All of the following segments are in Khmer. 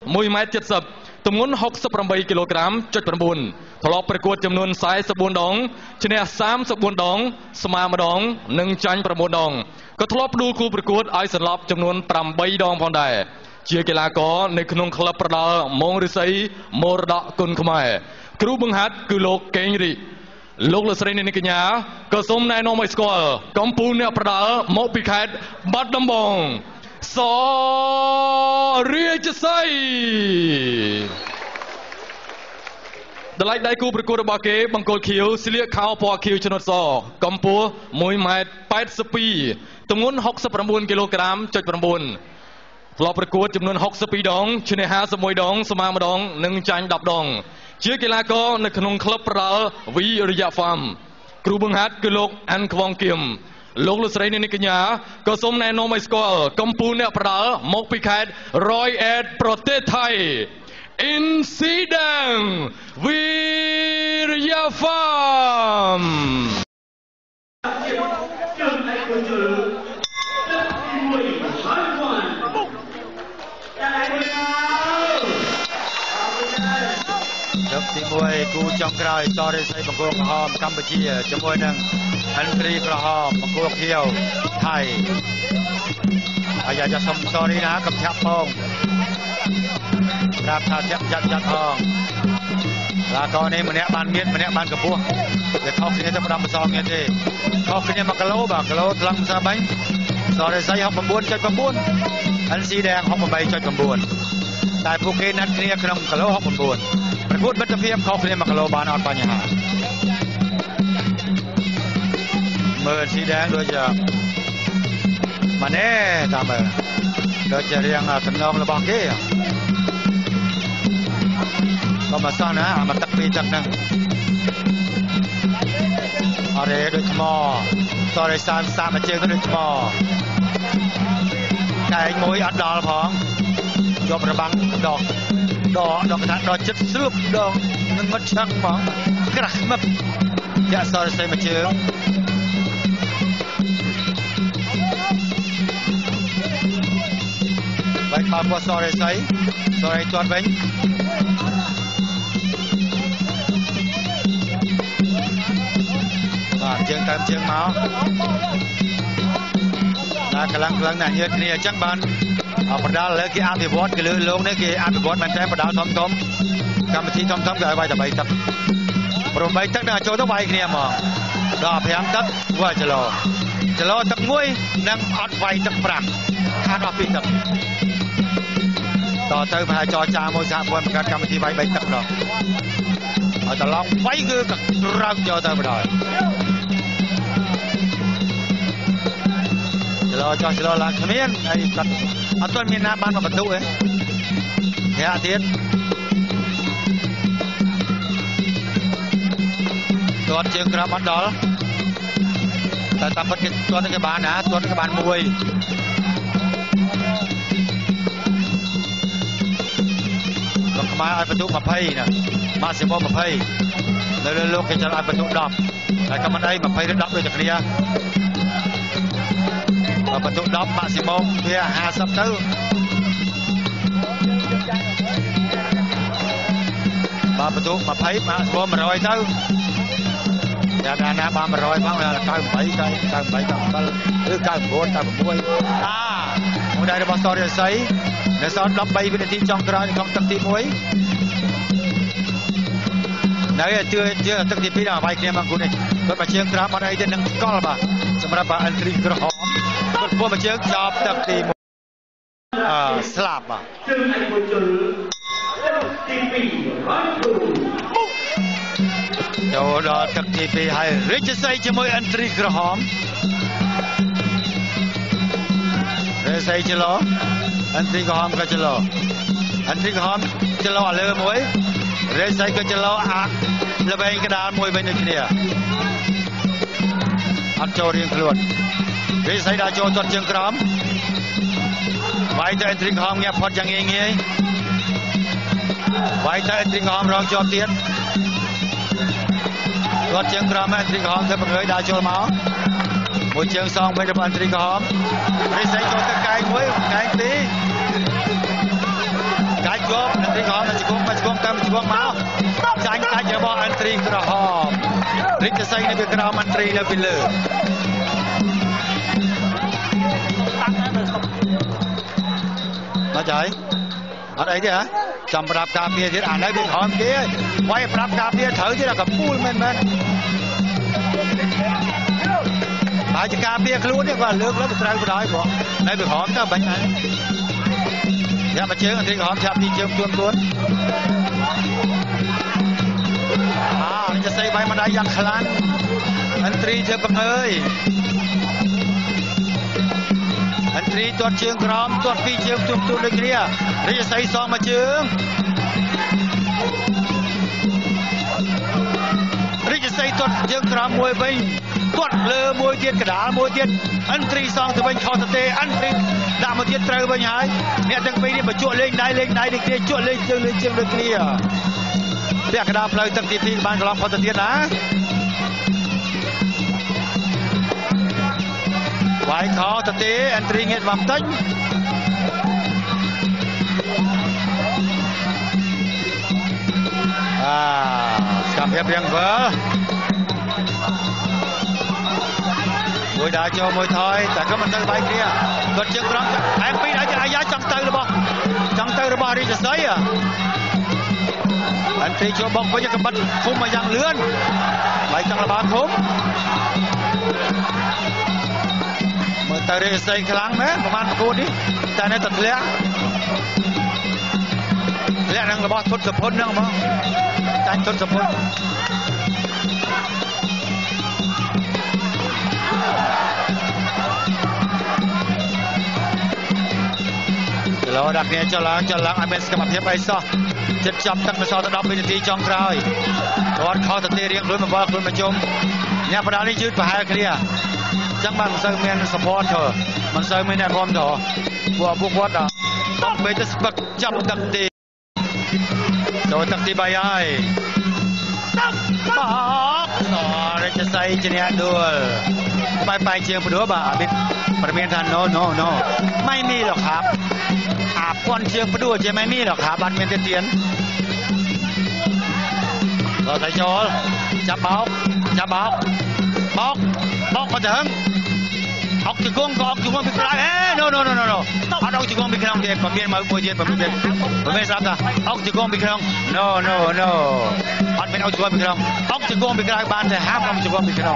1 ម៉ែត្រ 70 ទម្ងន់ 68 គីឡូក្រាម 9 ធ្លាប់ប្រកួតចំនួន 44 ដងឈ្នះ 34 ដងស្មើម្ដងនិងចាញ់ 9 ដងក៏ធ្លាប់ផ្ដួលគូប្រកួតឲ្យសន្លប់ចំនួន 8 ដងផងដែរជាកីឡាករនៅក្នុងក្លឹបប្រដាល់មងឫស្សីមរតកគុណខ្មែរគ្រូបង្ហាត់គឺលោកកេងរីកលោកលោកស្រីនាងកញ្ញាក៏សូមណែនាំឲ្យស្គាល់កំពូលអ្នកប្រដាល់មកពីខេត្តបាត់ដំបងសរាជសីតម្លៃដៃគូប្រកួតរបស់គេបង្គោលខៀវស្លៀកខោពណ៌ខៀវឆ្នុតសកម្ពស់ 1 ម៉ែត្រ 82 ទម្ងន់ 69 គីឡូក្រាម 9 ធ្លាប់ប្រកួតចំនួន 62 ដងឈ្នះ 51 ដងស្មើម្ដងនិងចាញ់ 10 ដងជាកីឡាករនៅក្នុងក្លឹបប្រដាល់វីរយៈហ្វាមគ្រូបង្ហាត់គឺលោកអាន់ខ្វងគៀមលោកលោកស្រីនាងកញ្ញាក៏សូមណែនាំឲ្យស្គាល់កំពូលអ្នកប្រដាល់មកពីខេត្តរយអេតប្រទេសថៃអ៊ីនស៊ីដាំងវីរយៈហ្វាមលើកទី1គូចុងក្រោយសរិស័យបង្គោលក្រហមកម្ពុជាជាមួយនឹងអិនទ្រីក្រហមបង្គោលខៀវថៃអាយ៉ាសុំសរីណាកំឆាប់ផងប្រាប់ថាចាក់ផងឡាកោនេះម្នាក់បានមានម្នាក់បានកម្ពស់វាខុសគ្នាទៅ5 2គ្នាទេខុសគ្នា1គីឡូបាទគីឡូថ្លឹងសាបាញ់សរិស័យ 69.9 អិនស៊ីដែង 68.9 តែពួកគេណាត់គ្នាក្នុងគីឡូ 69 ប្រកួតមិត្តភាពខុសគ្នា1គីឡូបានអត់បញ្ហាមើលស៊ីដែងដូចជាម៉ាណែតាមមើលដូចជារៀងតំណងរបស់គេក៏មកសោះណាមកទឹកពីទឹកហ្នឹងអរេដូចថ្មសរេសានសាមកជើងទៅដូចថ្មកែងមួយអត់ដល់ផងជាប់របាំងដកថាដល់ចិត្តស្រួបដងនឹងមិនឆឹងផងក្រាស់មឹបយ៉ាសរសេរមកជើងបែកមកពោះសរសេរទាត់វិញបាទជើងតាមជើងមកណាកម្លាំងណាស់ញើសគ្នាអញ្ចឹងបានប្រដាល់លើគេអភិវឌ្ឍគេលើលោកនេះគេអភិវឌ្ឍមែនតើប្រដាល់ធំកម្មវិធីធំគេឲ្យវាយតែ3ទឹកព្រម3ទឹកដល់ចូលទៅវាយគ្នាហ្មងដល់5ទឹកវាយចលោទឹក1និងអត់វាយទឹក5ខាតអស់2ទឹកតទៅប្រហែលចរចាមួយសហព័ន្ធបង្កើតកម្មវិធីវាយ3ទឹកម្ដងឲ្យតឡងវាយគឺរឹងយកទៅបណ្ដោយចលោឡើងគ្មានហើយគាត់អត់ទាន់មានណាបានមកបន្ទុទេអ្នកទៀតទាត់ជើងក្រោមអត់ដល់តែតាមពិតគេទាត់គេបានណាទាត់គេបានមួយក៏ខ្មែរឲ្យបន្ទុ20ណាម៉ាស៊ីម៉ូ20នៅលើលោកគេចាំឲ្យបន្ទុ10ហើយក៏មិនអី20ឬ10ដូចតែគ្នាបន្ទុក10ម៉ាស៊ីម៉ូវា50ទៅបាទបន្ទុក20ម៉ាស៊ីម៉ូ100ទៅយ៉ាងណាបាន100ផង98 97ឬ99 96មួយដែររបស់សរិស័យនៅសល់13វិនាទីចុងក្រោយក្នុងទឹកទី1នៅជឿទឹកទី2ដល់វាយគ្នាមកគូនេះគាត់មកជើងក្រោមអត់អីទេនឹងស្កល់បាទសម្រាប់អិនទ្រីក្រហមគាត់ពោះមកជើងចប់ទឹកទី1ស្លាប់បាទជើងឯកជនទី2ចូលដល់ទឹកទី2ហើយរាជសីជាមួយអិនទ្រីក្រហមរាជសីចលោអិនទ្រីក្រហមក៏ចលោអិនទ្រីក្រហមចលោលើមួយរាជសីក៏ចលោអាល្បែងកដាលមួយវិញដូចគ្នាអត់ចូលរៀងខ្លួនរាជសីដល់ចូលទាត់ជើងក្រោមវាយទៅអិនទ្រីក្រហមងាប់ផុតយ៉ាងងាយវាយទៅអិនទ្រីក្រហមរងជាប់ទៀតទាត់ជើងក្រោមអិនទ្រីក្រហមទៅបង្រើយដល់ចូលមកមួយជើងសងវិញរបស់អិនទ្រីក្រហមរាជសីចូលទៅកែង1កែង2កាច់ជាប់ គួងមកចាញ់កាច់របស់អន្ត្រីក្រហមរិទ្ធស័យនៅពីក្រោមអន្ត្រីនៅពីលើមកចាយអត់អីទេហ៎ចាំប្រាប់ការពារទៀតអានៅពីក្រោមគេវាយប្រាប់ការពារត្រូវទៀតកពូលមែនហើយជាការពារខ្លួននេះគាត់លើកទៅត្រូវបណ្ដោយបងនៅពីក្រោមទៅបាញ់ហើយយ៉ាប់ជើងអន្ត្រីក្រហមឆាប់ទីជើងទួននេះจะใส่ใบมันได้យ៉ាងខ្លាំងអន្ត្រីធ្វើបង្អើយអន្ត្រីទាត់ជើងក្រោមទាត់ពីរជើងទូដូចគ្នានេះจะใส่សងមកជើងនេះจะใส่ទាត់ជើងក្រោមមួយវិញទាត់លើមួយទៀតកដាលមួយទៀតអន្ត្រីសងទៅវិញខុសទៅទេអន្ត្រីដាក់មកទៀតត្រូវវិញហើយអ្នកទាំងពីរនេះបញ្ជក់លេងដៃដូចគ្នាជក់លេងជើងដូចគ្នាពាក់កណ្ដាលផ្លូវទឹកទី2បានកន្លងផុតទៅទៀតណាវាយខោទៅទេអន្ត្រីងៀតវ៉ាំតិចស្កាប់ភាពរៀងវើមួយដើរចូលមួយថយតែក៏មិនទៅបាយគ្នាគាត់ជើងក្រោមអែមពីរដល់អាយ៉ាចង់ទៅរបស់រាជសីអន្ត្រីចូលបងវិញក៏បាត់ឃុំមកយ៉ាងលឿនបាយចង់ល្បាតឃុំមើលទៅរាជសីខ្លាំងមែនប្រហែលប្រកួតនេះតែនៅតែធ្លាក់នឹងរបស់ធុតសុភុនហ្នឹងហ្មងចាញ់ធុតសុភុនគីឡូដាក់គ្នាចលឡើងអត់មានសកម្មភាពអីសោះចិត្តចាប់ទឹកនៅសល់ទៅ10វិនាទីចុងក្រោយគាត់ខុសទៅទីរៀងខ្លួនមកវល់ខ្លួនមកជុំអ្នកបដានេះយឺតប្រហែលគ្នាអញ្ចឹងបានមិនសូវមាន support ធ្វើមិនសូវមានអ្នកគ្រប់គ្រងពួកគាត់ដល់ពេលទៅស្ពឹកចាប់ទឹកទីចូលទឹកទី3ហើយបោករាជសីជាអ្នកដួលបែកជាងព្រោះបាទប្រមានថា no ไม่มีหรอกครับป้อนเชือกประดูจะไม่มีหรอกครับบัตรเมนเตียนก็ใส่โจลจับบอกมาถึงออกจุกงก็ออกจุกงพิกราno ออกจุกงพิกราเดียผมเรียนมาผมเรียนทราบนะออกจุกงพิกรา no อันเป็นออกจุกงพิกราออกจุกงพิกราบ้านแต่ห้ามออกจุกงพิกรา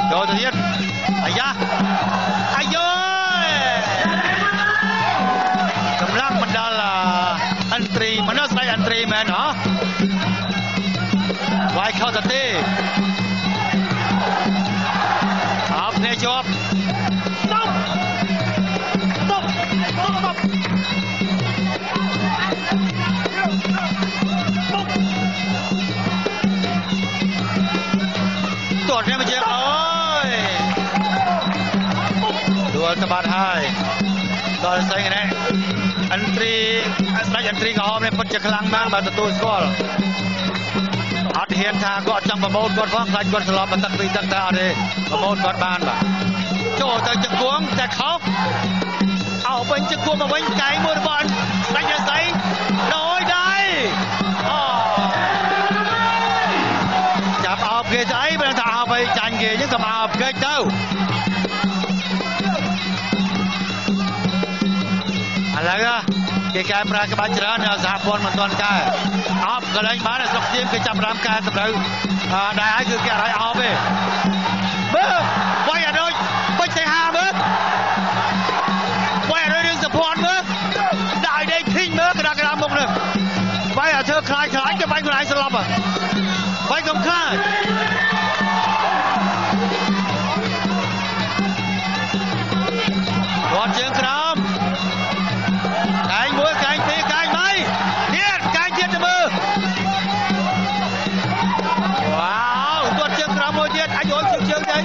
โดนตัวเดียดอายะកម្លាំងបណ្ដាលអន្ត្រីមនោស្រីអន្ត្រីមែនហ៎វាយខោទៅទេអបគ្នាជាប់តោះគ្នាមកជាអើយដួលទៅបាត់ហើយដល់ស្អីនេះអន្ត្រីស្ដេចអន្ត្រីក្រហមនេះពិតជាខ្លាំងណាស់បាទទទួលស្គាល់អត់ហ៊ានថាគាត់ចង់ប្រមូលគាត់ផងខ្លាចគាត់ស្លាប់បន្ទឹកពីទឹកតែអត់ទេប្រមូលគាត់បានបាទចូលទៅជង្គង់តែខុសអោវិញជង្គង់មកវិញកែងមួយរបស់ស្ដេចរស័យដោយដៃចាប់អោបគេស្អីបើថាអោបឲ្យចាញ់គេអញ្ចឹងក៏អោបគេទៅឥឡូវគេកែប្រែក្បាច់ច្រើននៅសហព័ន្ធមិនទាន់កែអបកន្លែងបានស្រុកស្ទៀងគេចាប់ប្រាំកែតម្រូវដែរហើយគឺគេអត់ឲ្យអបទេមើលវាយអត់ដូចពេជ្រទេហាមើលវាយអត់ដូចរឿងសុភ័ណ្ឌមើលដាក់ឲ្យដេកធីងមើលកណ្ដាលមុខនេះវាយអត់ធ្វើខ្លាចគេវាយខ្លួនឯងស្លាប់វាយកុំខ្លាចគាត់ជើងក្រោមកាយមួយកាយពីរកាយបីទៀតកាយទៀតទៅមើលវ៉ាវគាត់ជើងក្រោមមួយទៀតអាចយកជើងទៅ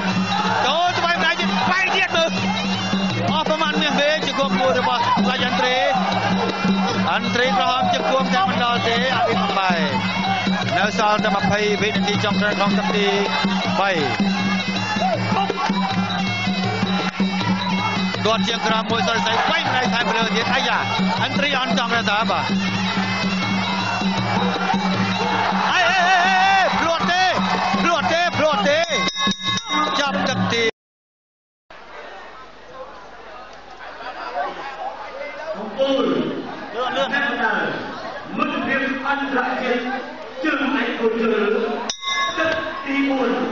ចូលទៅបែបណាទៀតបែកទៀតមើលអស់ប្រហែលមាសវេជង្គង់មួយរបស់ស្ដេចអន្ត្រីក្រហមជង្គង់តែមិនដល់ទេអត់មានបែកនៅសល់តែ20វិនាទីចុងក្រោយក្នុងទឹកទី3គាត់ជាងក្រោមមួយសរសៃបាញ់នៅថែមលើទៀតអាយ៉ាអន្ត្រីអន់ចង់រត់តាបាទ ភ្លាត់ទេចាប់ទឹកទីលឿនមិត្តភាពអន្តរជាតិជើងឯកពលទឹកទី4រក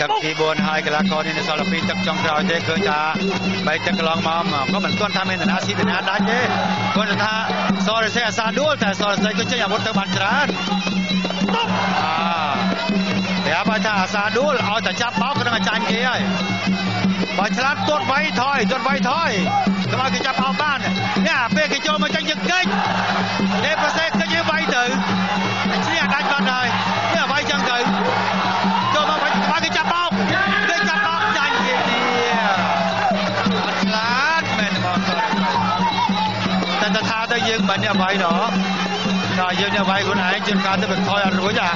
ទឹកទី4ហើយកីឡាករនេះនៅសល់2ទឹកចុងក្រោយទេឃើញថា3ទឹកកន្លងមកក៏មិនទាន់ថាមានតាស៊ីតាដាច់ទេគាត់ថាសរសេរអាសាដួលតែសរសេរក៏ចេញអាវុធទៅបានច្រើនប្រាប់ថាអាសាដួលឲ្យតែចាប់បោកក៏នឹងចាញ់គេហើយបើឆ្លាតទាត់វាយថយកុំឲ្យគេចាប់បោកបាននេះពេលគេចូលមកចាញ់យើងកិច្ចទេប្រសេកិច្ចយើងវាយទៅឈ្នះដាច់បាត់ហើយនេះវាយចឹងទៅចូលមកបើគេចាប់បោកចាញ់គេនេះអត់ឆ្លាតមែនបងតែថាទៅយើងមិនអ្នកវាយណោះដល់យើងអ្នកវាយខ្លួនឯងជួនកាលទៅវាថយអត់រួចគេ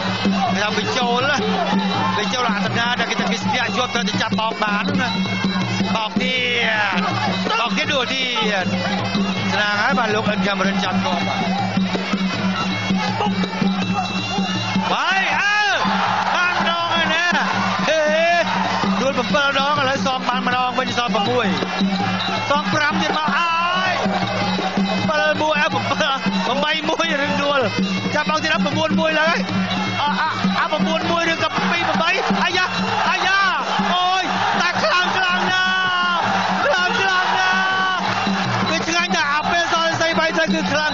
ថាវាចូលអត្តនាដែលគេថាគេស្ទាក់ជាប់ត្រូវតែចាប់បោកបានណាបោកទៀតដួលទៀតស្នាងហើយបាទលោកអិនកាមេរុនចាប់គាត់បាយបានដងហើយណាដួល7ដងឥឡូវសងបានម្ដងវិញសង6សង5ទៀតមកហើយ7 1 8 1រឿងដួលចាប់បងទៀត9 1ឡើយ9 1ឬក៏2 8អាយ៉ាអូយតែខ្លាំងណាស់វាឆ្ងាញ់តែអាពេលសរសេរ3ទៅគឺខ្លាំង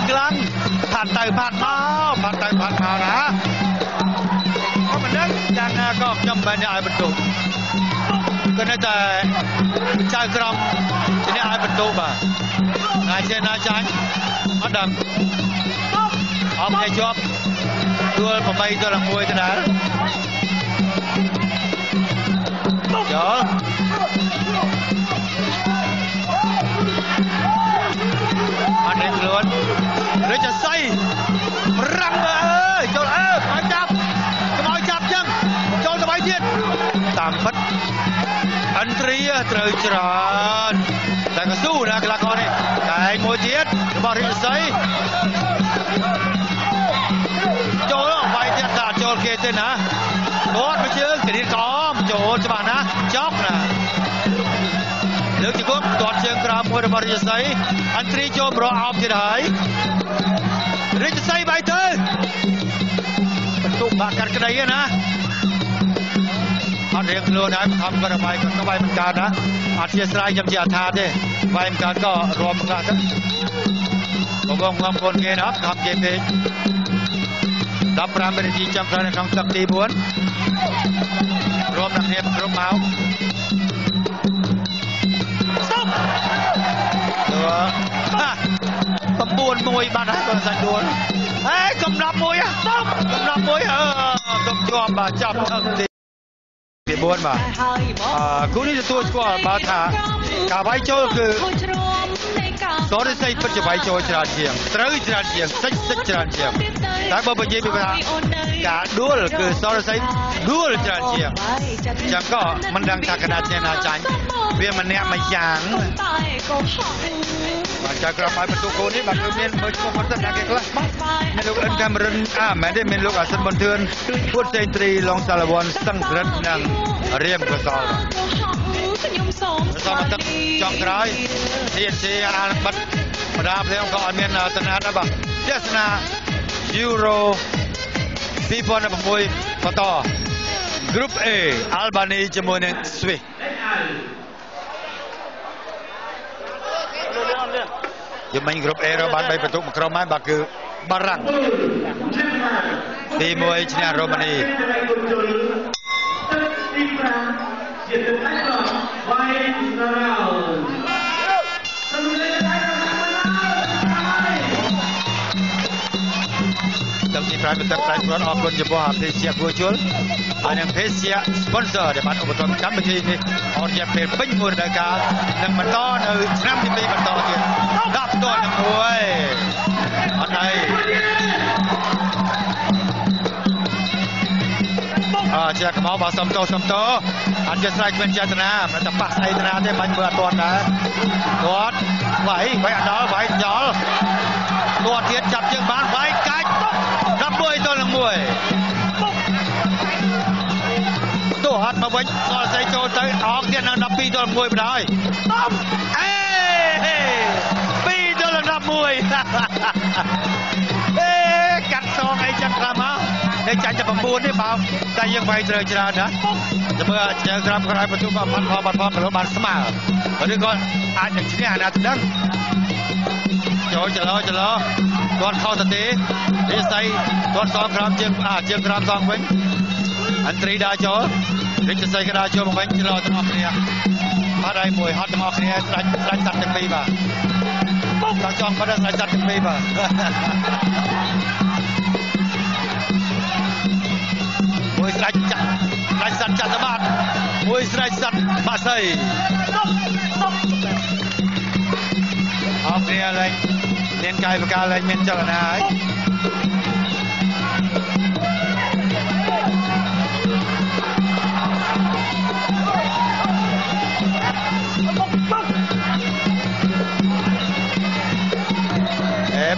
ផាត់ទៅផាត់មកណាក៏មិនដឹងយ៉ាងណាក៏ខ្ញុំបានឲ្យបន្ទុកក៏នៅតែចៅក្រមជាអ្នកឲ្យបន្ទុកបាទណាចេះណាចាញ់អត់ដឹងអត់តែជាប់ដួល8ទៅ1ទៅដែរចូលអត់នេះខ្លួនរាជសីប្រាំងអើយចូលឲ្យចាប់កុំឲ្យចាប់ចឹងចូលទៅ3ទៀតតាមពិតអន្ត្រីត្រូវច្រើនតែក៏ស៊ូណាកីឡាករនេះតែមួយទៀតរបស់រាជសីចូលវាយទៀតថាចូលគេទេណាគាត់មកជើងគ្រៀតកំចូលច្បាស់ណាចប់ណាលើកជង្គង់ទាត់ជើងក្រោមមួយរបស់រាជសីអន្ត្រីចូលប្រអប់ទៀតហើយរាជសីបាយទៅបន្ទុកបាក់កាត់ក្តីណាអត់រៀងខ្លួនហើយបឋមគាត់បាយគាត់ក៏បាយមិនកើតណាអត់ជាស្រ័យខ្ញុំជាអថាទេបាយមិនកើតក៏រួមខ្លះទៅបងប្អូនគេណាបឋមគេពេក15វិនាទីចុងក្រោយនៅក្នុងទឹកទី4រួមនឹងគ្នាគ្រប់មកស្តុប9 1បាត់ហើយបងសាច់ដួលកំ10 1ស្តុបកំ10 1ទុកជាប់បាទចាប់ទឹកទី4បាទគូនេះទទួលស្គាល់បាទថាការវាយចូលគឺសរសេរពិតជាវាយចូលច្រើនជាងត្រូវច្រើនជាងសិចច្រើនជាងតែបើនិយាយពីថាការដួលគឺសរសេរដួលច្រើនជាងចឹងក៏មិនដឹងថាកណាត់ជាណាចាញ់វាម្នាក់មួយយ៉ាងបាទចៅក្រមឲ្យបន្ទុកគូនេះបាទគឺមានមើលឈ្មោះគាត់ទៅណាគេខ្លះមានលោកអិនកាមេរុនមែនទេមានលោកអាសិនប៊ុនធឿនពួតសេងត្រីឡុងសាឡាវ័នស្ទឹងក្រិតនិងរៀមកសលសមទឹកចុងក្រោយTNCអានបិទបណ្ដាភ្លេងក៏អត់មានតំណាត់ដែរបាទទេសនា Euro 2016បន្ត Group A Albany ជាមួយនឹង Swiss យមិញ Group A រកបាន3បន្ទុកមួយក្រុមហើយបាទគឺបារាំងទី1ឈ្នះរ៉ូម៉ានីទឹកទី5ទឹកប្រៃប្រត់អរគុណចំពោះភេសជ្ជៈគួរជុលហើយនឹងភេសជ្ជៈ sponsor ដែលបានឧបត្ថម្ភកម្មវិធីនេះអររយៈពេលពេញមួយរដូវកាលនិងបន្តនៅឆ្នាំទី2បន្តទៀតដាក់ផ្ទាល់នឹងមួយអត់ហើយជាកុំមកសុំតោអត់ជាស្រ័យគ្មានចេតនាមិនតែប៉ះស្អីតាទេបាញ់មើលអត់ទាន់ដែរគាត់វាយអត់ដល់វាយចោលគាត់ទៀតចាប់ជើងបានវាយកាច់ វិញសរសៃចូលទៅអងទៀតនៅ12ទល់1បណ្ដោយអេ2ទល់11អេកាត់សងអីចឹងខ្លាំងមកតែចាញ់តែ9នេះបើតែយើងវាយត្រូវច្រើនណាតែមើលយើងក្រាបក្រោយបន្ទុកបាត់ផលគីឡូបានស្មើឬក៏អាចនឹងឈ្នះអាណាទៅដឹងចូលចលោគាត់ខុសទៅទេនិស័យគាត់សងក្រោមជើងក្រោមសងវិញអន្ត្រីដើរចូលរិទ្ធស័យក៏ដើរចូលមកវិញចលោទាំងអស់គ្នាបាត់ហើយមួយហត់ទាំងអស់គ្នាស្រាច់សัตว์ទាំងពីរបាទបុកចង់បាត់ស្រាច់សัตว์ទាំងពីរបាទមួយស្រាច់សัตว์ចាត់ទៅបាត់មួយស្រាច់សัตว์បាក់សៃអស់គ្នាលេងមានកាយវិការលេងមានចលនាហើយ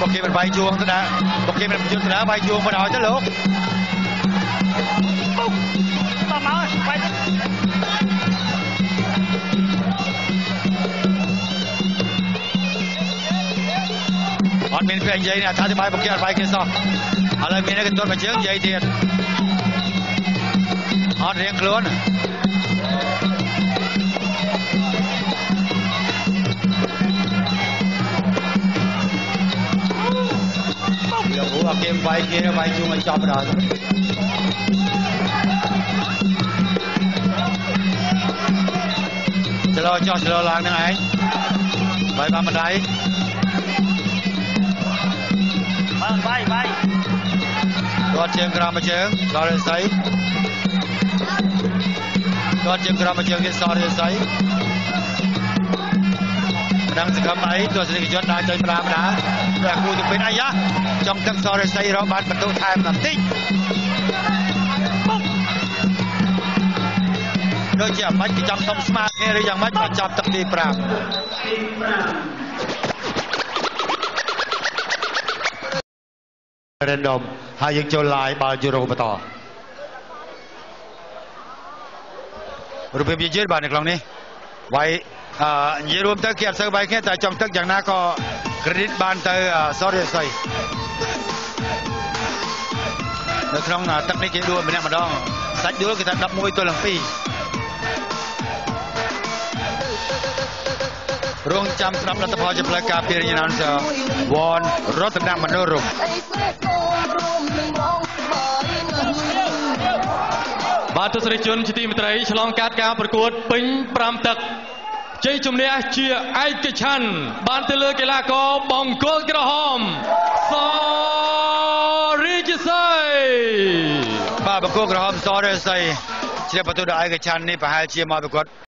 បុកគេមិនបាយជួងទៅណាបុកគេមិនជួងទៅណាបាយជួងមកដល់ទៅលោកបុកតមកបាយអត់មានពេលនិយាយនេះអធិប្បាយបុកគេអត់បាយគេសោះឥឡូវមានតែកន្ទត់មួយជើងនិយាយទៀតអត់រៀងខ្លួនអត់គេវាយគេវាយជួងឲ្យចប់ដល់ចលោចោះចលោឡើងនឹងឯងវាយបានបណ្ដៃបាយគាត់ជើងក្រោមមួយជើងសរិស័យគាត់ជើងក្រោមមួយជើងទៀតសរិស័យដឹងសកម្មអីទស្សនិកជនដើរចេញប្រាម្ដាតែគូទៅពេលអាយ៉ាចង់ទឹកសរិស័យរកបានបន្ទុកថែមបន្តិចដូចជាមិនគេចង់សុំស្មាតគ្នាឬយ៉ាងម៉េចក៏ចាប់ទឹកទី5random ហើយយើងចូល live បាល់យូរ៉ូបន្តរូបភាពយឺតបាទនៅក្នុងនេះវាយនិយាយរួមទៅគេអត់សូវវាយគ្នាតែចង់ទឹកយ៉ាងណាក៏ credit បានទៅសរិស័យនៅក្នុងទឹកនេះគេដួលម្នាក់ម្ដងសាច់ដួលគេថា11ទល់នឹង2រងចាំស្ដាប់លទ្ធផលជាផ្លូវការពីរញ្ញាណសវ៉នរតនមនោរម្យបាទទស្សនិកជនជាទីមេត្រីឆ្លងកាត់ការប្រកួតពេញ5ទឹកជ័យជំនះជាឯកច្ឆន្ទបានទៅលើកីឡាករបង្គោលក្រហមសរិទ្ធស័យបាទបង្គោលក្រហមសរិទ្ធស័យជាប្រទូដល់ឯកច្ឆន្ទនេះប្រហែលជាមកប្រកួត